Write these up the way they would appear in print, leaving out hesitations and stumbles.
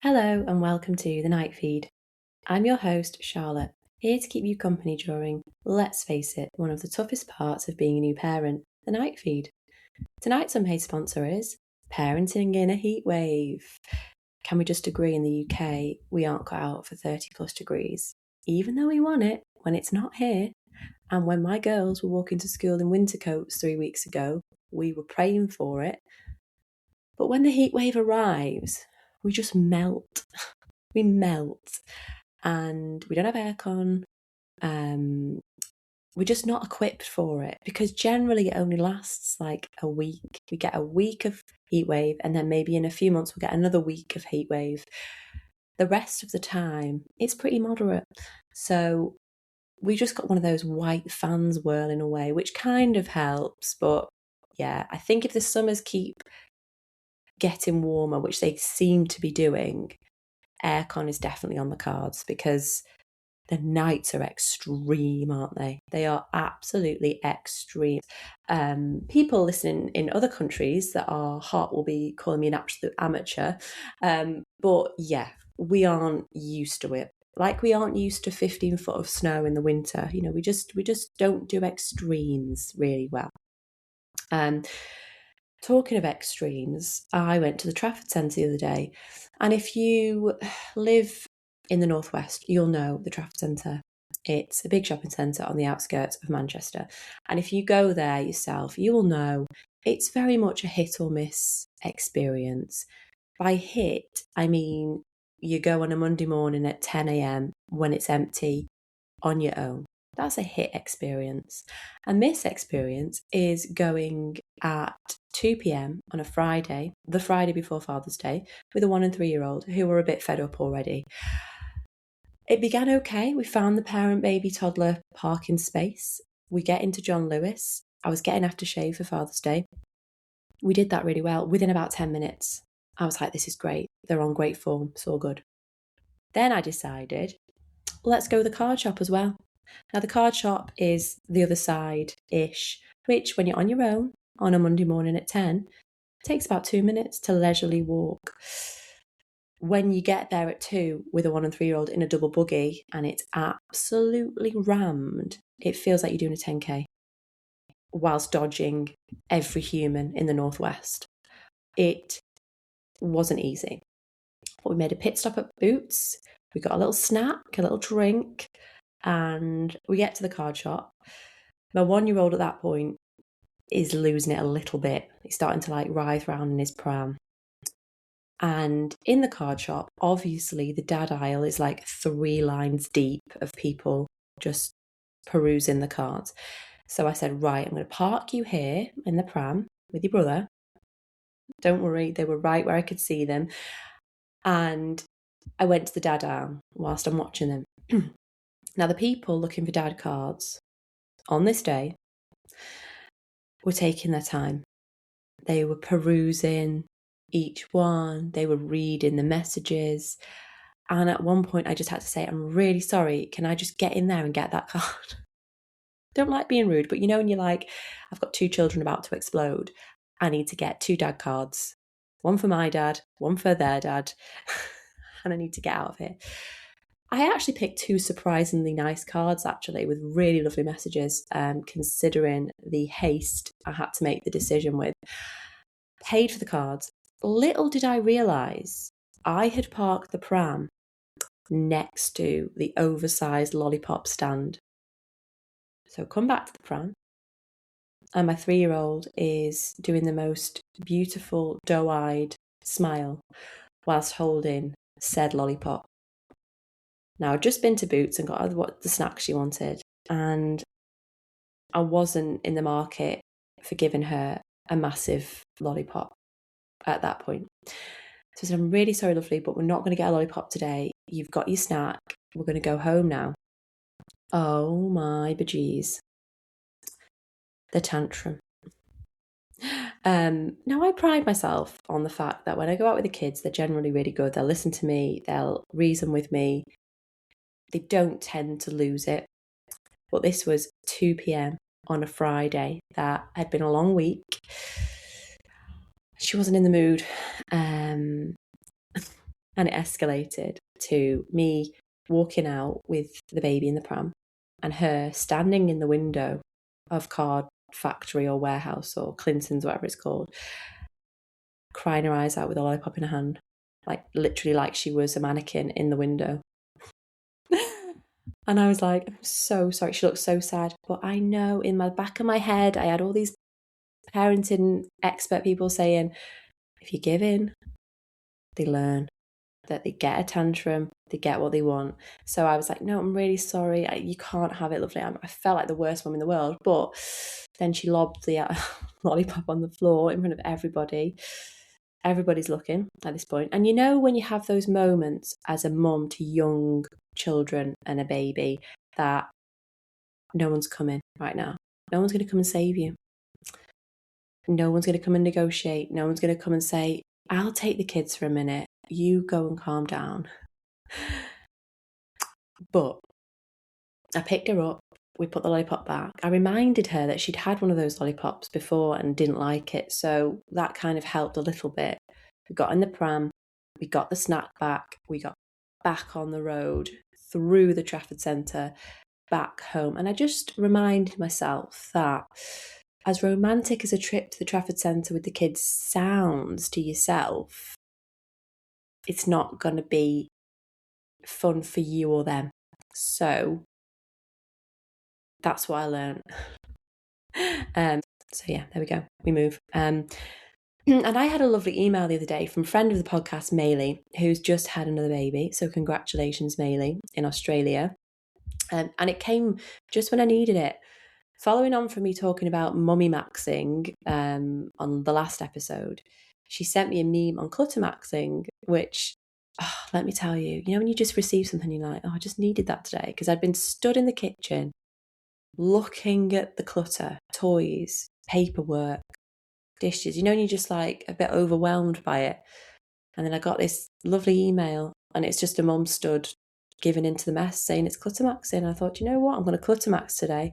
Hello and welcome to the Night Feed. I'm your host, Charlotte, here to keep you company during, let's face it, one of the toughest parts of being a new parent, the Night Feed. Tonight's unpaid sponsor is Parenting in a Heatwave. Can we just agree in the UK we aren't cut out for 30 plus degrees, even though we want it when it's not here? And when my girls were walking to school in winter coats 3 weeks ago, we were praying for it. But when the heatwave arrives, we just melt. We melt, and we don't have aircon. We're just not equipped for it because generally it only lasts like a week. We get a week of heatwave, and then maybe in a few months we'll get another week of heatwave. The rest of the time, it's pretty moderate. So we just got one of those white fans whirling away, which kind of helps. But yeah, I think if the summers keep getting warmer, which they seem to be doing, aircon is definitely on the cards because the nights are extreme, aren't they? They are absolutely extreme. People listening in other countries that are hot will be calling me an absolute amateur. But yeah, we aren't used to it. Like we aren't used to 15 foot of snow in the winter. You know, we just don't do extremes really well. Talking of extremes, I went to the Trafford Centre the other day, and if you live in the northwest, you'll know the Trafford Centre. It's a big shopping centre on the outskirts of Manchester, and if you go there yourself, you will know it's very much a hit or miss experience. By hit, I mean you go on a Monday morning at 10 a.m. when it's empty on your own. That's a hit experience. A miss experience is going at 2 p.m. on a Friday, the Friday before Father's Day, with a 1 and 3 year old who were a bit fed up already. It began okay. We found the parent, baby, toddler parking space. We get into John Lewis. I was getting aftershave for Father's Day. We did that really well within about 10 minutes. I was like, this is great. They're on great form. It's all good. Then I decided, let's go to the card shop as well. Now, the card shop is the other side-ish, which when you're on your own on a Monday morning at 10, takes about 2 minutes to leisurely walk. When you get there at 2 with a 1 and 3 year old in a double buggy and it's absolutely rammed, it feels like you're doing a 10k whilst dodging every human in the northwest. It wasn't easy. But we made a pit stop at Boots. We got a little snack, a little drink, and we get to the card shop. My 1 year old at that point is losing it a little bit. He's starting to like writhe around in his pram. And in the card shop, obviously the dad aisle is like 3 lines deep of people just perusing the cards. So I said, right, I'm going to park you here in the pram with your brother. Don't worry, they were right where I could see them. And I went to the dad aisle whilst I'm watching them. Now, the people looking for dad cards on this day were taking their time. They were perusing each one. They were reading the messages. And at one point, I just had to say, I'm really sorry. Can I just get in there and get that card? Don't like being rude, but you know when you're like, I've got 2 children about to explode. I need to get 2 dad cards. One for my dad, one for their dad. And I need to get out of here. I actually picked 2 surprisingly nice cards, actually, with really lovely messages, considering the haste I had to make the decision with. Paid for the cards. Little did I realise I had parked the pram next to the oversized lollipop stand. So come back to the pram, and my 3-year-old is doing the most beautiful doe-eyed smile whilst holding said lollipop. Now, I'd just been to Boots and got what the snack she wanted, and I wasn't in the market for giving her a massive lollipop at that point. So I said, I'm really sorry, lovely, but we're not going to get a lollipop today. You've got your snack. We're going to go home now. Oh my bejeez. The tantrum. Now, I pride myself on the fact that when I go out with the kids, they're generally really good. They'll listen to me. They'll reason with me. They don't tend to lose it. But this was 2 p.m. on a Friday. That had been a long week. She wasn't in the mood. And it escalated to me walking out with the baby in the pram and her standing in the window of Card Factory or Warehouse or Clinton's, whatever it's called, crying her eyes out with a lollipop in her hand, like literally like she was a mannequin in the window. And I was like, I'm so sorry. She looked so sad. But I know in my back of my head, I had all these parenting expert people saying, if you give in, they learn, that they get a tantrum, they get what they want. So I was like, no, I'm really sorry. You can't have it, lovely. I felt like the worst mum in the world. But then she lobbed the lollipop on the floor in front of everybody. Everybody's looking at this point. And you know, when you have those moments as a mum to young children and a baby, that no one's coming right now. No one's going to come and save you. No one's going to come and negotiate. No one's going to come and say, I'll take the kids for a minute. You go and calm down. But I picked her up. We put the lollipop back. I reminded her that she'd had one of those lollipops before and didn't like it. So that kind of helped a little bit. We got in the pram. We got the snack back. We got back on the road through the Trafford Centre, back home. And I just reminded myself that as romantic as a trip to the Trafford Centre with the kids sounds to yourself, it's not going to be fun for you or them. So that's what I learned. So yeah, there we go. We move. And I had a lovely email the other day from a friend of the podcast, Maylee, who's just had another baby. So congratulations, Maylee, in Australia. And it came just when I needed it. Following on from me talking about mummy maxing on the last episode, she sent me a meme on clutter maxing, which, let me tell you, when you just receive something, you're like, I just needed that today. Because I'd been stood in the kitchen looking at the clutter, toys, paperwork, dishes, and you're just like a bit overwhelmed by it. And then I got this lovely email, and it's just a mum stood giving into the mess saying it's clutter maxing. And I thought, you know what, I'm going to clutter max today.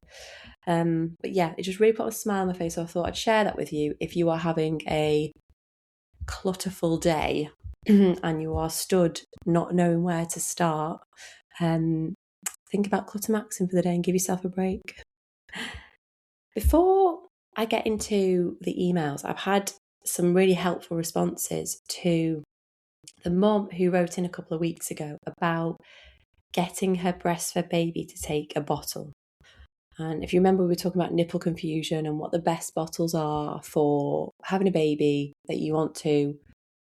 But yeah, it just really put a smile on my face. So I thought I'd share that with you. If you are having a clutterful day and you are stood not knowing where to start, think about clutter maxing for the day and give yourself a break. Before I get into the emails, I've had some really helpful responses to the mum who wrote in a couple of weeks ago about getting her breastfed baby to take a bottle. And if you remember, we were talking about nipple confusion and what the best bottles are for having a baby that you want to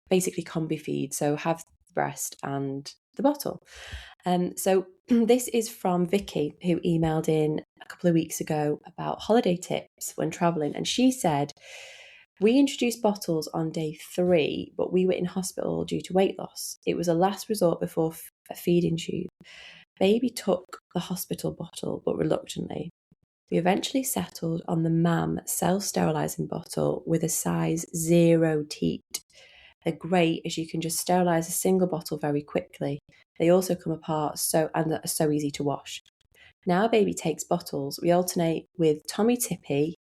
basically combi feed. So have the breast and the bottle. So this is from Vicky, who emailed in a couple of weeks ago about holiday tips when traveling. And she said, we introduced bottles on day 3, but we were in hospital due to weight loss. It was a last resort before a feeding tube. Baby took the hospital bottle, but reluctantly. We eventually settled on the MAM self-sterilising bottle with a size 0 teat. They're great as you can just sterilise a single bottle very quickly. They also come apart and are so easy to wash. Now baby takes bottles. We alternate with Tommy Tippy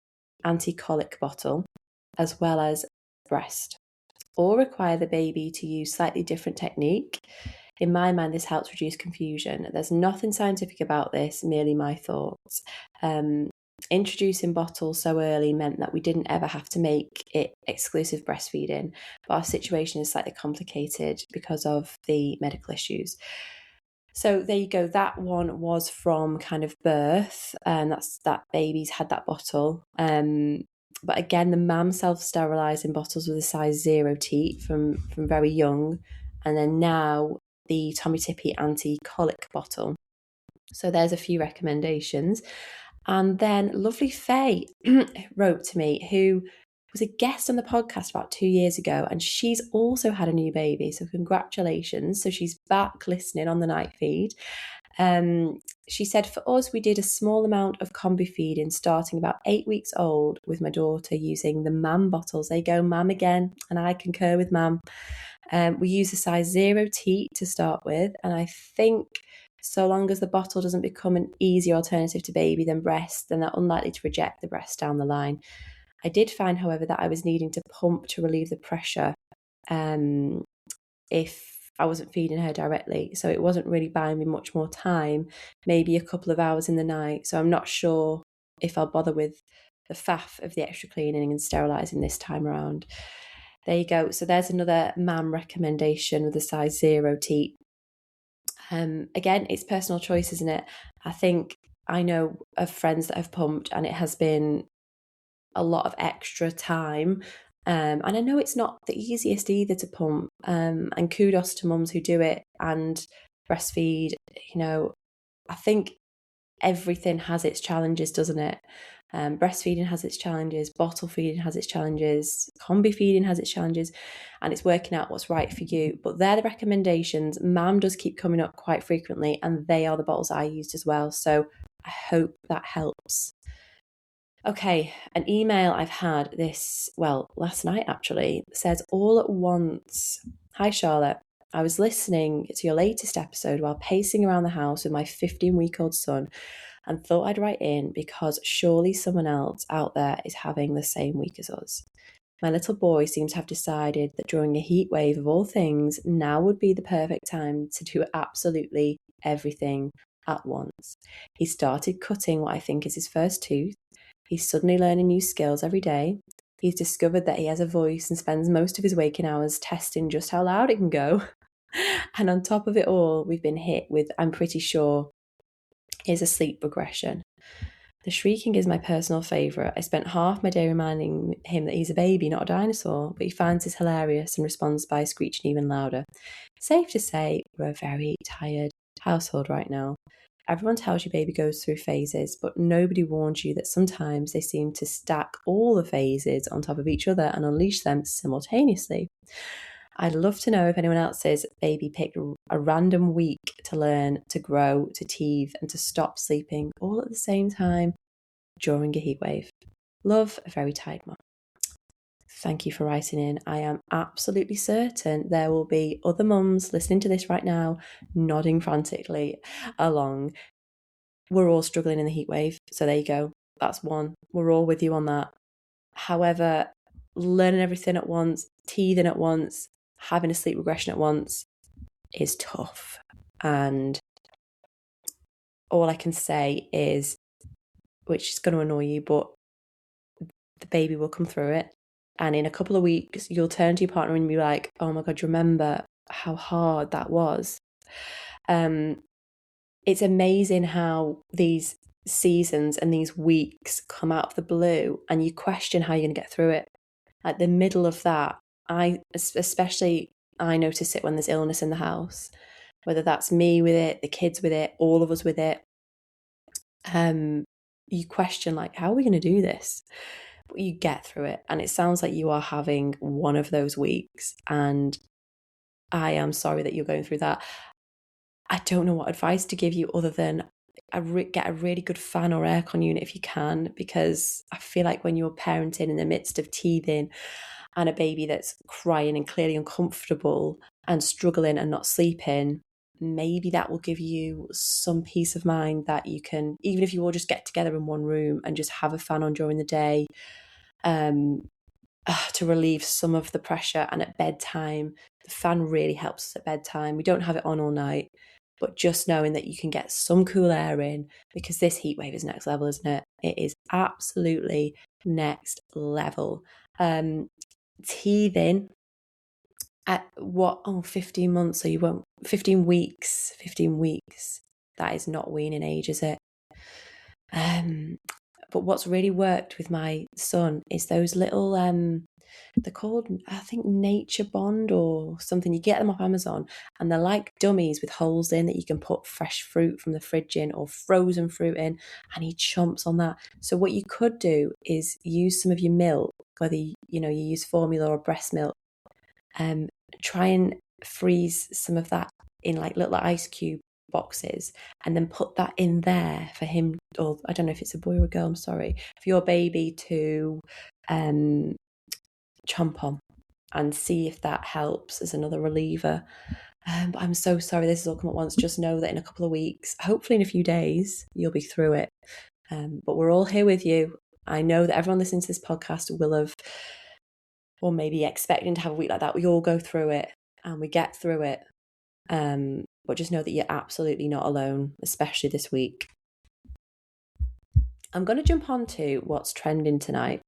anti-colic bottle as well as breast. All require the baby to use slightly different technique. In my mind, this helps reduce confusion. There's nothing scientific about this, merely my thoughts. Introducing bottles so early meant that we didn't ever have to make it exclusive breastfeeding, but our situation is slightly complicated because of the medical issues. So there you go. That one was from kind of birth, and that baby's had that bottle. But again, the MAM self-sterilising bottles with a size 0 teat from very young, and then now the Tommy Tippy anti-colic bottle. So there's a few recommendations. And then lovely Faye wrote to me, who was a guest on the podcast about 2 years ago, and she's also had a new baby. So congratulations. So she's back listening on the night feed. She said, for us, we did a small amount of combi feeding starting about 8 weeks old with my daughter using the MAM bottles. There you go, MAM again. And I concur with MAM. We use a size 0 teat to start with. And I think so long as the bottle doesn't become an easy alternative to baby than breast, then they're unlikely to reject the breast down the line. I did find, however, that I was needing to pump to relieve the pressure if I wasn't feeding her directly, so it wasn't really buying me much more time, maybe a couple of hours in the night. So I'm not sure if I'll bother with the faff of the extra cleaning and sterilising this time around. There you go. So there's another mam recommendation with a size 0 teat. Again, it's personal choice, isn't it? I think I know of friends that have pumped and it has been a lot of extra time. And I know it's not the easiest either to pump. And kudos to mums who do it and breastfeed. I think everything has its challenges, doesn't it? Breastfeeding has its challenges, bottle feeding has its challenges, combi feeding has its challenges, and it's working out what's right for you. But they're the recommendations. Mam does keep coming up quite frequently, and they are the bottles I used as well. So I hope that helps. Okay, an email I've had last night actually, says all at once. Hi Charlotte, I was listening to your latest episode while pacing around the house with my 15-week-old son and thought I'd write in because surely someone else out there is having the same week as us. My little boy seems to have decided that during a heat wave of all things, now would be the perfect time to do absolutely everything at once. He started cutting what I think is his first tooth. He's suddenly learning new skills every day. He's discovered that he has a voice and spends most of his waking hours testing just how loud it can go. And on top of it all, we've been hit with, I'm pretty sure, is a sleep regression. The shrieking is my personal favourite. I spent half my day reminding him that he's a baby, not a dinosaur, but he finds this hilarious and responds by screeching even louder. Safe to say, we're a very tired household right now. Everyone tells you baby goes through phases, but nobody warns you that sometimes they seem to stack all the phases on top of each other and unleash them simultaneously. I'd love to know if anyone else's baby picked a random week to learn, to grow, to teethe, and to stop sleeping all at the same time during a heat wave. Love, a very tired mum. Thank you for writing in. I am absolutely certain there will be other mums listening to this right now, nodding frantically along. We're all struggling in the heat wave. So there you go. That's one. We're all with you on that. However, learning everything at once, teething at once, having a sleep regression at once is tough. And all I can say is, which is going to annoy you, but the baby will come through it. And in a couple of weeks, you'll turn to your partner and be like, oh my God, do you remember how hard that was? It's amazing how these seasons and these weeks come out of the blue and you question how you're going to get through it. At the middle of that, I notice it when there's illness in the house, whether that's me with it, the kids with it, all of us with it. You question, like, how are we going to do this? But you get through it. And it sounds like you are having one of those weeks. And I am sorry that you're going through that. I don't know what advice to give you other than get a really good fan or aircon unit if you can, because I feel like when you're parenting in the midst of teething and a baby that's crying and clearly uncomfortable and struggling and not sleeping, maybe that will give you some peace of mind that you can, even if you all just get together in one room and just have a fan on during the day, to relieve some of the pressure. And at bedtime, the fan really helps us at bedtime. We don't have it on all night, but just knowing that you can get some cool air in, because this heat wave is next level, isn't it? It is absolutely next level. Teething at 15 months, so you won't, 15 weeks. That is not weaning age, is it? But what's really worked with my son is those little, they're called, I think, Nature Bond or something. You get them off Amazon and they're like dummies with holes in that you can put fresh fruit from the fridge in or frozen fruit in, and he chomps on that. So what you could do is use some of your milk, whether you use formula or breast milk, try and freeze some of that in like little ice cube boxes and then put that in there for him, or I don't know if it's a boy or a girl, I'm sorry, for your baby to chomp on, and see if that helps as another reliever. But I'm so sorry this has all come at once. Just know that in a couple of weeks, hopefully in a few days, you'll be through it. But we're all here with you. I know that everyone listening to this podcast will have, or maybe expecting to have a week like that. We all go through it and we get through it. But just know that you're absolutely not alone, especially this week. I'm going to jump on to what's trending tonight.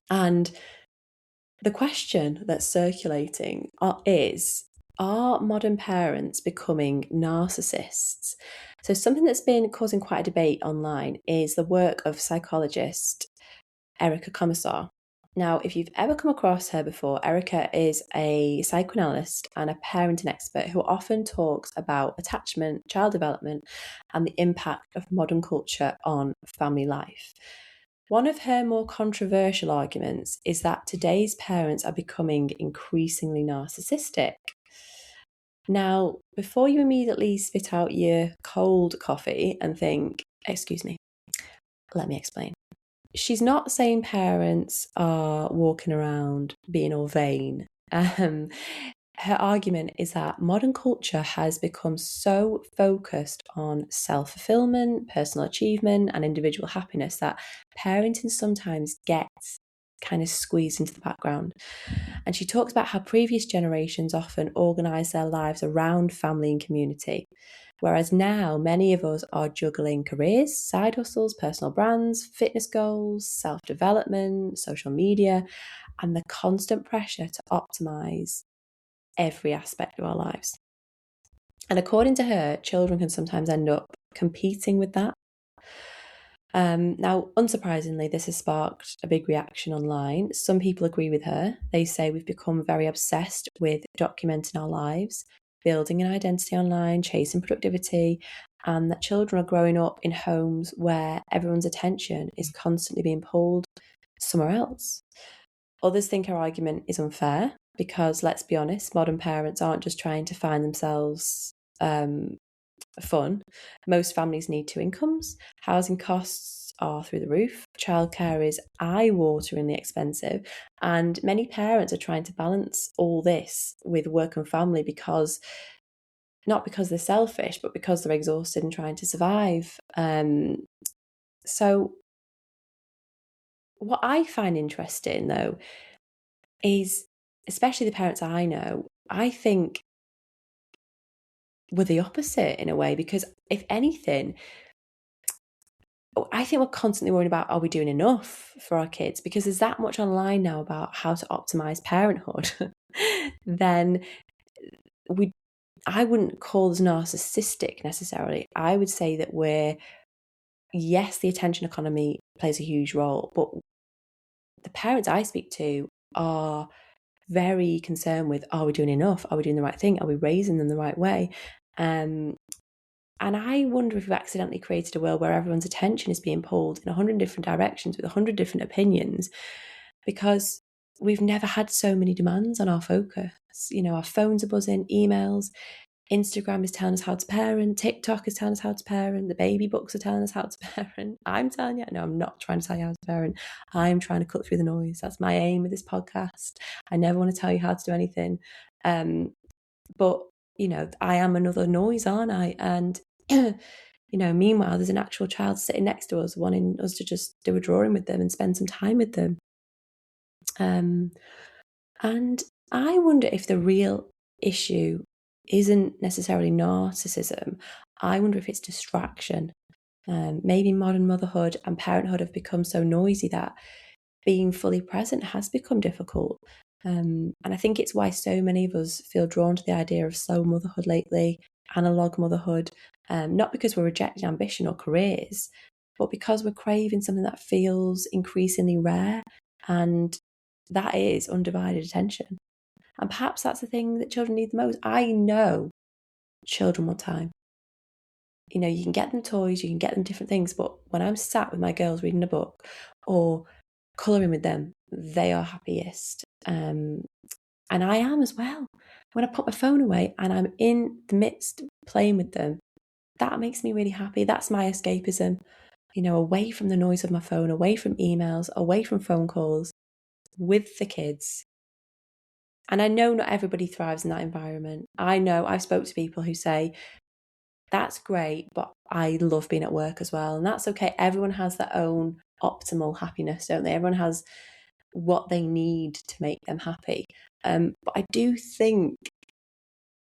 And the question that's circulating is, are modern parents becoming narcissists? So something that's been causing quite a debate online is the work of psychologist Erica Komisar. Now, if you've ever come across her before, Erica is a psychoanalyst and a parenting expert who often talks about attachment, child development, and the impact of modern culture on family life. One of her more controversial arguments is that today's parents are becoming increasingly narcissistic. Now, before you immediately spit out your cold coffee and think, excuse me, let me explain. She's not saying parents are walking around being all vain. Her argument is that modern culture has become so focused on self-fulfillment, personal achievement, and individual happiness that parenting sometimes gets kind of squeezed into the background. And she talks about how previous generations often organised their lives around family and community, whereas now many of us are juggling careers, side hustles, personal brands, fitness goals, self-development, social media, and the constant pressure to optimise every aspect of our lives. And according to her, children can sometimes end up competing with that. Now, unsurprisingly, this has sparked a big reaction online. Some people agree with her. They say we've become very obsessed with documenting our lives, building an identity online, chasing productivity, and that children are growing up in homes where everyone's attention is constantly being pulled somewhere else. Others think her argument is unfair because, let's be honest, modern parents aren't just trying to find themselves fun. Most families need two incomes. Housing costs are through the roof. Childcare is eye-wateringly expensive. And many parents are trying to balance all this with work and family because, not because they're selfish, but because they're exhausted and trying to survive. So what I find interesting, though, is, especially the parents I know, I think we're the opposite in a way, because if anything, I think we're constantly worrying about, are we doing enough for our kids? Because there's that much online now about how to optimize parenthood. Then I wouldn't call us narcissistic necessarily. I would say that yes, the attention economy plays a huge role, but the parents I speak to are very concerned with, are we doing enough? Are we doing the right thing? Are we raising them the right way? And I wonder if we've accidentally created a world where everyone's attention is being pulled in 100 different directions with 100 different opinions, because we've never had so many demands on our focus. You know, our phones are buzzing, emails, Instagram is telling us how to parent, TikTok is telling us how to parent, the baby books are telling us how to parent. I'm telling you, no, I'm not trying to tell you how to parent. I'm trying to cut through the noise. That's my aim with this podcast. I never want to tell you how to do anything. But, you know, I am another noise, aren't I? And, you know, meanwhile, there's an actual child sitting next to us wanting us to just do a drawing with them and spend some time with them. And I wonder if the real issue isn't necessarily narcissism. I wonder if it's distraction. Maybe modern motherhood and parenthood have become so noisy that being fully present has become difficult. And I think it's why so many of us feel drawn to the idea of slow motherhood lately, analog motherhood, not because we're rejecting ambition or careers, but because we're craving something that feels increasingly rare, and that is undivided attention. And perhaps that's the thing that children need the most. I know children want time. You know, you can get them toys, you can get them different things, but when I'm sat with my girls reading a book or colouring with them, they are happiest. And I am as well. When I put my phone away and I'm in the midst playing with them, that makes me really happy. That's my escapism, you know, away from the noise of my phone, away from emails, away from phone calls, with the kids. And I know not everybody thrives in that environment. I know I've spoke to people who say, that's great, but I love being at work as well. And that's okay. Everyone has their own optimal happiness, don't they? Everyone has what they need to make them happy. But I do think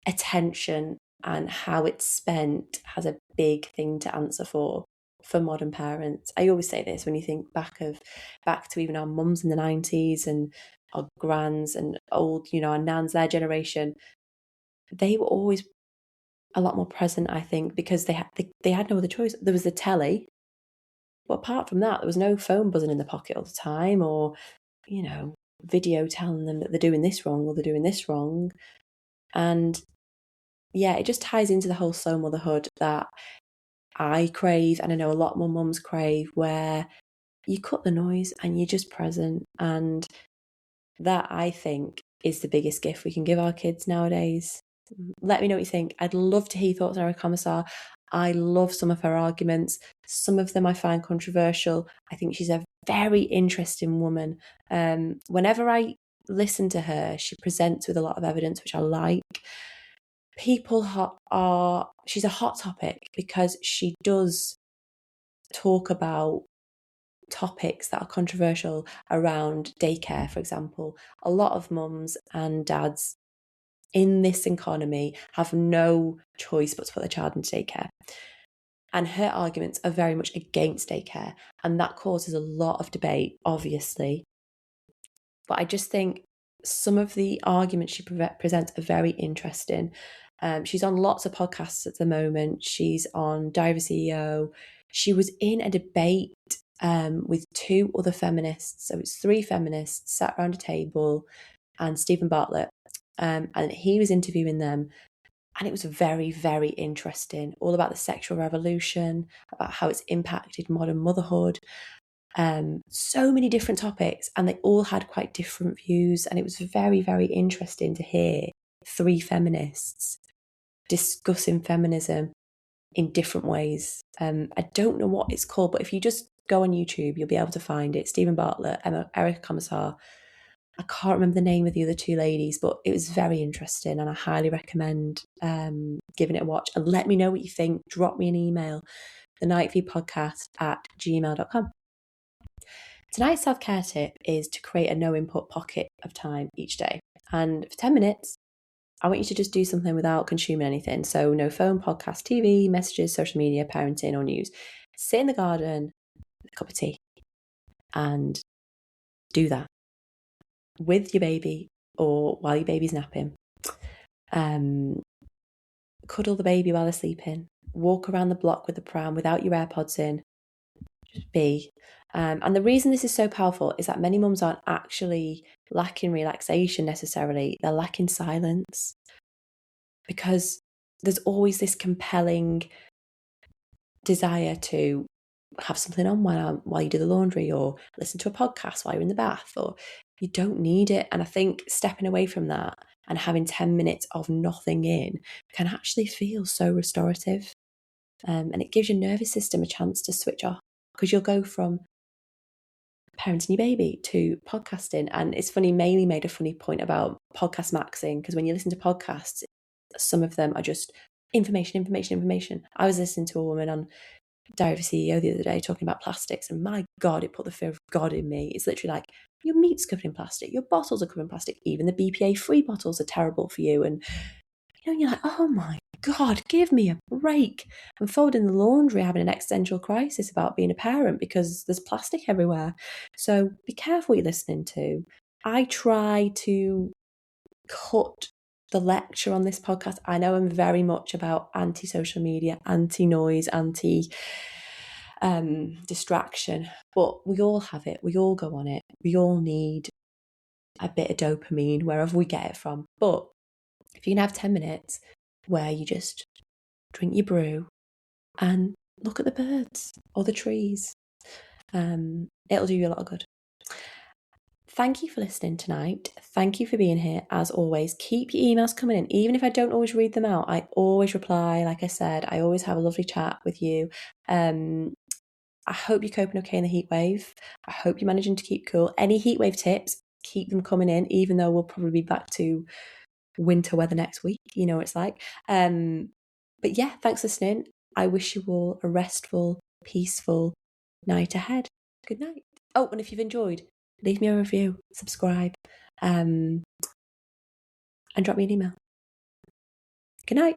attention and how it's spent has a big thing to answer for modern parents. I always say this when you think back to even our mums in the 90s and our grands and old, our nans, their generation, they were always a lot more present, I think, because they had no other choice. There was the telly, but apart from that, there was no phone buzzing in the pocket all the time, or video telling them that they're doing this wrong or they're doing this wrong. And yeah, it just ties into the whole slow motherhood that I crave, and I know a lot more mums crave, where you cut the noise and you're just present. And that, I think, is the biggest gift we can give our kids nowadays. Let me know what you think. I'd love to hear your thoughts on Komisar. I love some of her arguments. Some of them I find controversial. I think she's a very interesting woman. Whenever I listen to her, she presents with a lot of evidence, which I like. She's a hot topic because she does talk about topics that are controversial around daycare, for example. A lot of mums and dads in this economy have no choice but to put their child into daycare. And her arguments are very much against daycare. And that causes a lot of debate, obviously. But I just think some of the arguments she presents are very interesting. She's on lots of podcasts at the moment. She's on Diary of a CEO. She was in a debate with two other feminists. So it's three feminists sat around a table and Stephen Bartlett. And he was interviewing them. And it was very, very interesting. All about the sexual revolution, about how it's impacted modern motherhood. So many different topics, and they all had quite different views. And it was very, very interesting to hear three feminists discussing feminism in different ways. I don't know what it's called, but if you just go on YouTube, you'll be able to find it. Stephen Bartlett, Erica Komisar. I can't remember the name of the other two ladies, but it was very interesting, and I highly recommend giving it a watch. And let me know what you think. Drop me an email, thenightviewpodcast@gmail.com. Tonight's self-care tip is to create a no-input pocket of time each day. And for 10 minutes, I want you to just do something without consuming anything. So no phone, podcast, TV, messages, social media, parenting, or news. Sit in the garden with a cup of tea and do that with your baby or while your baby's napping. Cuddle the baby while they're sleeping. Walk around the block with the pram without your AirPods in. Just be. And the reason this is so powerful is that many mums aren't actually lacking relaxation necessarily. They're lacking silence. Because there's always this compelling desire to have something on while you do the laundry, or listen to a podcast while you're in the bath, or you don't need it. And I think stepping away from that and having 10 minutes of nothing in can actually feel so restorative. And it gives your nervous system a chance to switch off, because you'll go from parenting your baby to podcasting. And it's funny, Maylee made a funny point about podcast maxing, because when you listen to podcasts, some of them are just information. I was listening to a woman on Diary of a CEO the other day talking about plastics, and my God, it put the fear of God in me. It's literally like, your meat's covered in plastic, your bottles are covered in plastic, even the BPA-free bottles are terrible for you. And you're like, oh my God, give me a break. I'm folding the laundry, having an existential crisis about being a parent because there's plastic everywhere. So be careful what you're listening to. I try to cut the lecture on this podcast. I know I'm very much about anti-social media, anti-noise, anti-distraction, but we all have it. We all go on it. We all need a bit of dopamine wherever we get it from. But if you can have 10 minutes where you just drink your brew and look at the birds or the trees, it'll do you a lot of good. Thank you for listening tonight. Thank you for being here. As always, keep your emails coming in. Even if I don't always read them out, I always reply. Like I said, I always have a lovely chat with you. I hope you're coping okay in the heat wave. I hope you're managing to keep cool. Any heat wave tips, keep them coming in, even though we'll probably be back to winter weather next week. You know what it's like. But yeah, thanks for listening. I wish you all a restful, peaceful night ahead. Good night. Oh, and if you've enjoyed, leave me a review, subscribe, and drop me an email. Good night.